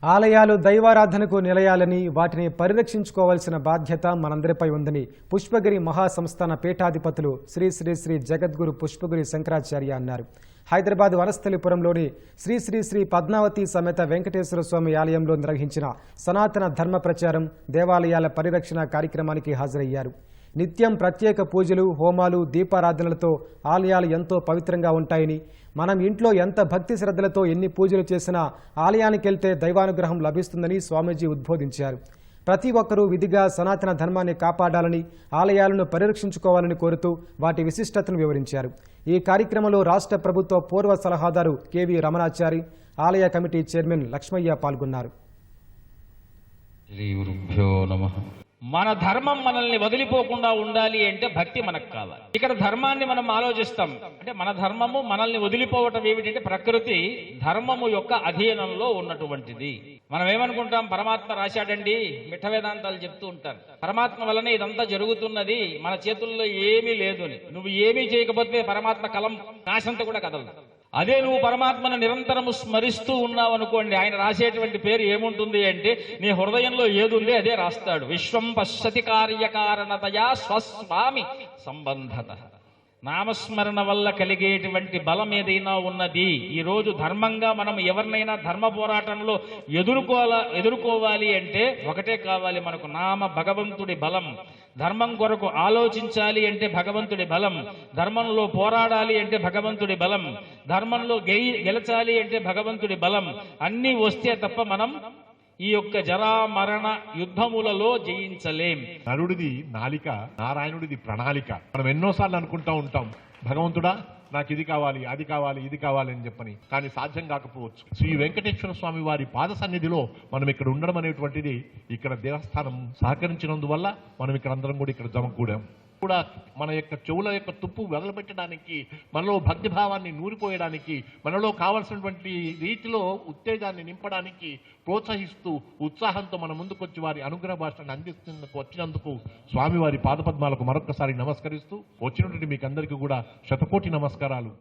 ఆలయాలు దైవారాధనకు నిలయాలని వాటిని పరిరక్షించుకోవాల్సిన బాధ్యత మనందరిపై ఉందని పుష్పగిరి మహాసంస్థాన పీఠాధిపతులు శ్రీ శ్రీ శ్రీ జగద్గురు పుష్పగిరి శంకరాచార్య అన్నారు. హైదరాబాద్ వనస్థలిపురంలోని శ్రీ శ్రీ శ్రీ పద్మావతి సమేత వెంకటేశ్వర స్వామి ఆలయంలో నిర్వహించిన సనాతన ధర్మ ప్రచారం దేవాలయాల పరిరక్షణ కార్యక్రమానికి హాజరయ్యారు. నిత్యం ప్రత్యేక పూజలు, హోమాలు, దీపారాధనలతో ఆలయాలు ఎంతో పవిత్రంగా ఉంటాయని, మనం ఇంట్లో ఎంత భక్తి శ్రద్ధలతో ఎన్ని పూజలు చేసినా ఆలయానికి వెళ్తే దైవానుగ్రహం లభిస్తుందని స్వామీజీ ఉద్బోధించారు. ప్రతి ఒక్కరూ విధిగా సనాతన ధర్మాన్ని కాపాడాలని, ఆలయాలను పరిరక్షించుకోవాలని కోరుతూ వాటి విశిష్టతను వివరించారు. ఈ కార్యక్రమంలో రాష్ట్ర ప్రభుత్వ పూర్వ సలహాదారు కెవి రమణాచారి, ఆలయ కమిటీ చైర్మన్ లక్ష్మయ్య పాల్గొన్నారు. మన ధర్మం మనల్ని వదిలిపోకుండా ఉండాలి అంటే భక్తి మనకు కావాలి. ఇక్కడ ధర్మాన్ని మనం ఆలోచిస్తాం అంటే మన ధర్మము మనల్ని వదిలిపోవటం ఏమిటంటే ప్రకృతి ధర్మము యొక్క అధీనంలో ఉన్నటువంటిది. మనం ఏమనుకుంటాం, పరమాత్మ రాశాడండి, మిఠ వేదాంతాలు చెప్తూ ఉంటారు. పరమాత్మ వలనే ఇదంతా జరుగుతున్నది, మన చేతుల్లో ఏమీ లేదు అని. నువ్వు ఏమీ చేయకపోతే పరమాత్మ కలం నాశంతో కూడా కదలదు. అదే నువ్వు పరమాత్మను నిరంతరము స్మరిస్తూ ఉన్నావు అనుకోండి, ఆయన రాసేటువంటి పేరు ఏముంటుంది అంటే నీ హృదయంలో ఏదుంది అదే రాస్తాడు. విశ్వం పశ్యతి కార్యకారణతయా స్వస్వామి సంబంధత. నామస్మరణ వల్ల కలిగేటువంటి బలం ఏదైనా ఉన్నది. ఈ రోజు ధర్మంగా మనం ఎవరినైనా ధర్మ పోరాటంలో ఎదుర్కోవాలి అంటే ఒకటే కావాలి మనకు, నామ భగవంతుడి బలం. ధర్మం కొరకు ఆలోచించాలి అంటే భగవంతుడి బలం, ధర్మంలో పోరాడాలి అంటే భగవంతుడి బలం, ధర్మంలో గెలచాలి అంటే భగవంతుడి బలం. అన్నీ వస్తే తప్ప మనం ఈ యొక్క జరా మరణ యుద్ధములలో జయించలేం. నరుడిది నాలిక, నారాయణుడిది ప్రణాళిక. మనం ఎన్నోసార్లు అనుకుంటా ఉంటాం, భగవంతుడా నాకు ఇది కావాలి, అది కావాలి, ఇది కావాలి అని చెప్పని, కానీ సాధ్యం కాకపోవచ్చు. శ్రీ వెంకటేశ్వర స్వామి వారి పాద సన్నిధిలో మనం ఇక్కడ ఉండడం అనేటువంటిది, ఇక్కడ దేవస్థానం సహకరించినందువల్ల మనం ఇక్కడ అందరం కూడా ఇక్కడ జమకూడాం. కూడా మన యొక్క చెవుల యొక్క తుప్పు వెదలబెట్టడానికి, మనలో భక్తిభావాన్ని నూరిపోయడానికి, మనలో కావలసినటువంటి రీతిలో ఉత్తేజాన్ని నింపడానికి ప్రోత్సహిస్తూ ఉత్సాహంతో మన ముందుకొచ్చి వారి అనుగ్రహ భాషను వచ్చినందుకు స్వామివారి పాదపద్మాలకు మరొకసారి నమస్కరిస్తూ వచ్చినటువంటి మీకు అందరికీ కూడా శతకోటి నమస్కారాలు.